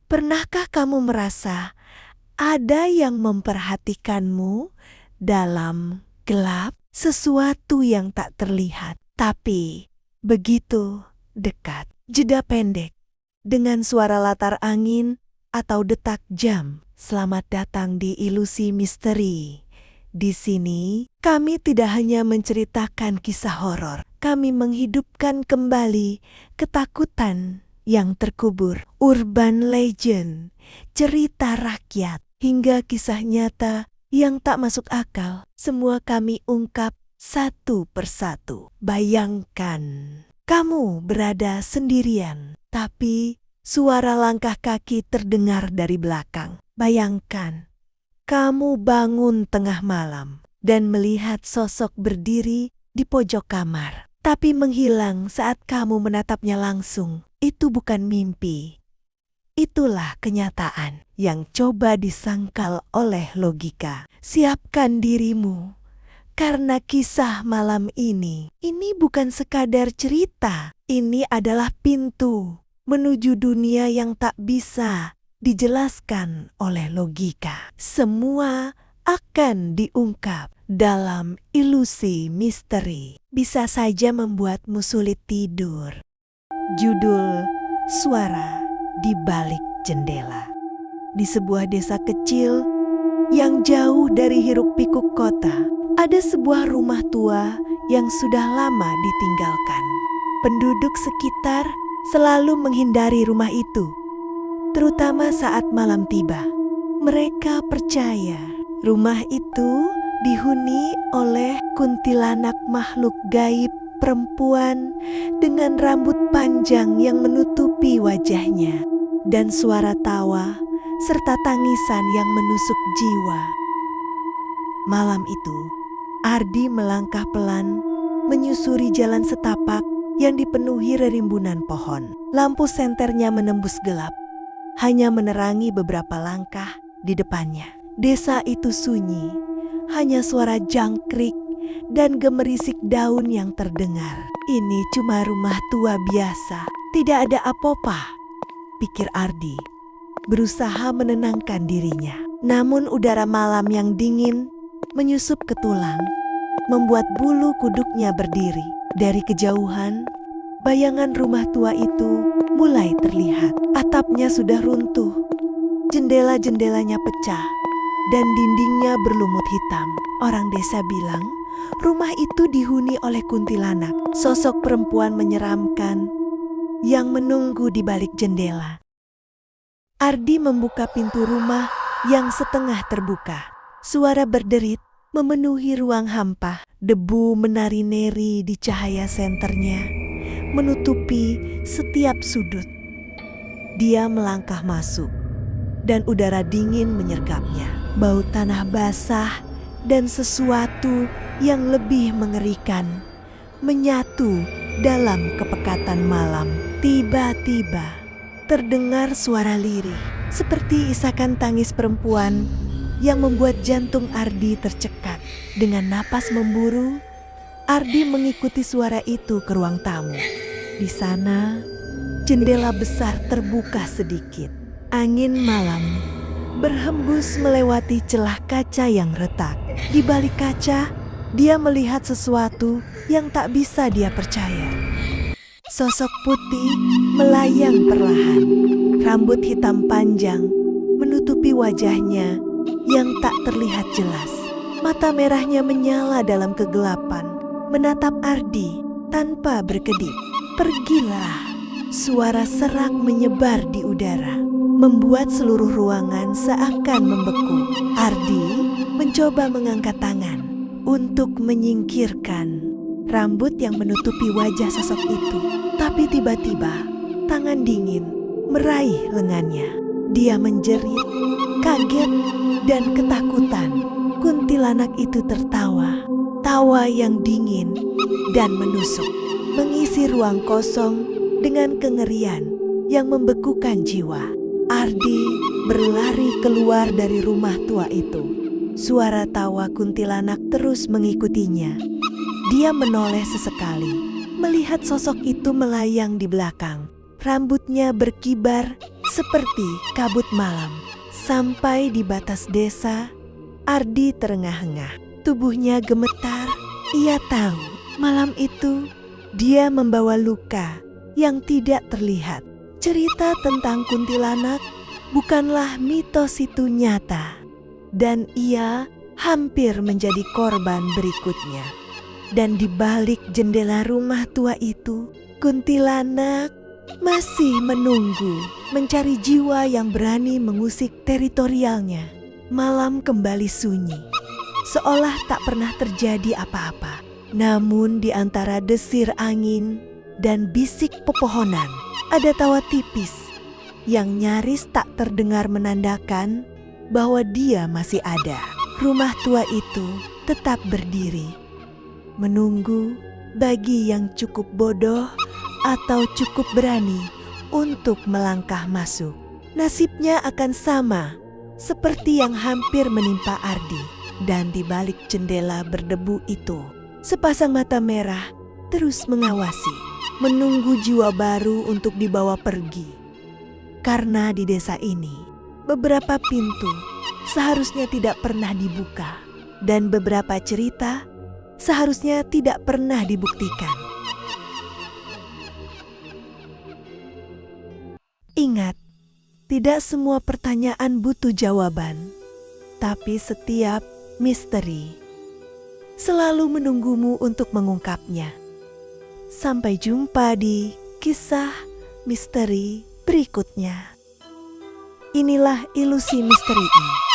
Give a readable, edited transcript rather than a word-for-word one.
Pernahkah kamu merasa ada yang memperhatikanmu dalam gelap? Sesuatu yang tak terlihat, tapi begitu dekat. Jeda pendek dengan suara latar angin atau detak jam. Selamat datang di Ilusi Misteri. Di sini, kami tidak hanya menceritakan kisah horor, kami menghidupkan kembali ketakutan yang terkubur, urban legend, cerita rakyat, hingga kisah nyata yang tak masuk akal. Semua kami ungkap satu persatu. Bayangkan, kamu berada sendirian, tapi suara langkah kaki terdengar dari belakang. Bayangkan, kamu bangun tengah malam dan melihat sosok berdiri di pojok kamar, tapi menghilang saat kamu menatapnya langsung. Itu bukan mimpi. Itulah kenyataan yang coba disangkal oleh logika. Siapkan dirimu, karena kisah malam ini bukan sekadar cerita. Ini adalah pintu menuju dunia yang tak bisa dijelaskan oleh logika. Semua akan diungkap dalam Ilusi Misteri. Bisa saja membuatmu sulit tidur. Judul Suara di Balik Jendela. Di sebuah desa kecil yang jauh dari hiruk-pikuk kota, ada sebuah rumah tua yang sudah lama ditinggalkan. Penduduk sekitar selalu menghindari rumah itu, terutama saat malam tiba. Mereka percaya rumah itu dihuni oleh kuntilanak makhluk gaib perempuan dengan rambut panjang yang menutupi wajahnya, dan suara tawa serta tangisan yang menusuk jiwa. Malam itu, Ardi melangkah pelan menyusuri jalan setapak yang dipenuhi rerimbunan pohon. Lampu senternya menembus gelap, hanya menerangi beberapa langkah di depannya. Desa itu sunyi, hanya suara jangkrik dan gemerisik daun yang terdengar. Ini cuma rumah tua biasa, tidak ada apa-apa, pikir Ardi, berusaha menenangkan dirinya. Namun udara malam yang dingin menyusup ke tulang, membuat bulu kuduknya berdiri. Dari kejauhan, bayangan rumah tua itu mulai terlihat. Atapnya sudah runtuh, jendela-jendelanya pecah, dan dindingnya berlumut hitam. Orang desa bilang rumah itu dihuni oleh kuntilanak, sosok perempuan menyeramkan yang menunggu di balik jendela. Ardi membuka pintu rumah yang setengah terbuka. Suara berderit memenuhi ruang hampa. Debu menari-neri di cahaya senternya, menutupi setiap sudut. Dia melangkah masuk, dan udara dingin menyergapnya. Bau tanah basah dan sesuatu yang lebih mengerikan menyatu dalam kepekatan malam. Tiba-tiba terdengar suara lirih, seperti isakan tangis perempuan yang membuat jantung Ardi tercekat. Dengan napas memburu, Ardi mengikuti suara itu ke ruang tamu. Di sana, jendela besar terbuka sedikit. Angin malam berhembus melewati celah kaca yang retak. Di balik kaca, dia melihat sesuatu yang tak bisa dia percaya. Sosok putih melayang perlahan. Rambut hitam panjang menutupi wajahnya yang tak terlihat jelas. Mata merahnya menyala dalam kegelapan, menatap Ardi tanpa berkedip. Pergilah. Suara serak menyebar di udara, membuat seluruh ruangan seakan membeku. Ardi mencoba mengangkat tangan untuk menyingkirkan rambut yang menutupi wajah sosok itu. Tapi tiba-tiba tangan dingin meraih lengannya. Dia menjerit, kaget dan ketakutan. Kuntilanak itu tertawa, tawa yang dingin dan menusuk, mengisi ruang kosong dengan kengerian yang membekukan jiwa. Ardi berlari keluar dari rumah tua itu. Suara tawa kuntilanak terus mengikutinya. Dia menoleh sesekali, melihat sosok itu melayang di belakang. Rambutnya berkibar seperti kabut malam. Sampai di batas desa, Ardi terengah-engah. Tubuhnya gemetar. Ia tahu malam itu dia membawa luka yang tidak terlihat. Cerita tentang kuntilanak bukanlah mitos, itu nyata. Dan ia hampir menjadi korban berikutnya. Dan di balik jendela rumah tua itu, kuntilanak masih menunggu, mencari jiwa yang berani mengusik teritorialnya. Malam kembali sunyi, seolah tak pernah terjadi apa-apa. Namun di antara desir angin dan bisik pepohonan, ada tawa tipis yang nyaris tak terdengar, menandakan bahwa dia masih ada. Rumah tua itu tetap berdiri, menunggu bagi yang cukup bodoh atau cukup berani untuk melangkah masuk. Nasibnya akan sama seperti yang hampir menimpa Ardi. Dan di balik jendela berdebu itu, sepasang mata merah terus mengawasi, menunggu jiwa baru untuk dibawa pergi. Karena di desa ini, beberapa pintu seharusnya tidak pernah dibuka, dan beberapa cerita seharusnya tidak pernah dibuktikan. Ingat, tidak semua pertanyaan butuh jawaban, tapi setiap misteri selalu menunggumu untuk mengungkapnya. Sampai jumpa di kisah misteri berikutnya. Inilah Ilusi Misteri.